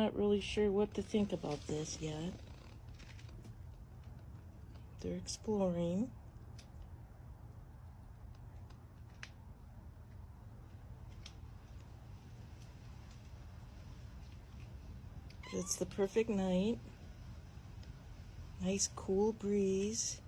not really sure what to think about this yet. They're exploring. But it's the perfect night. Nice cool breeze.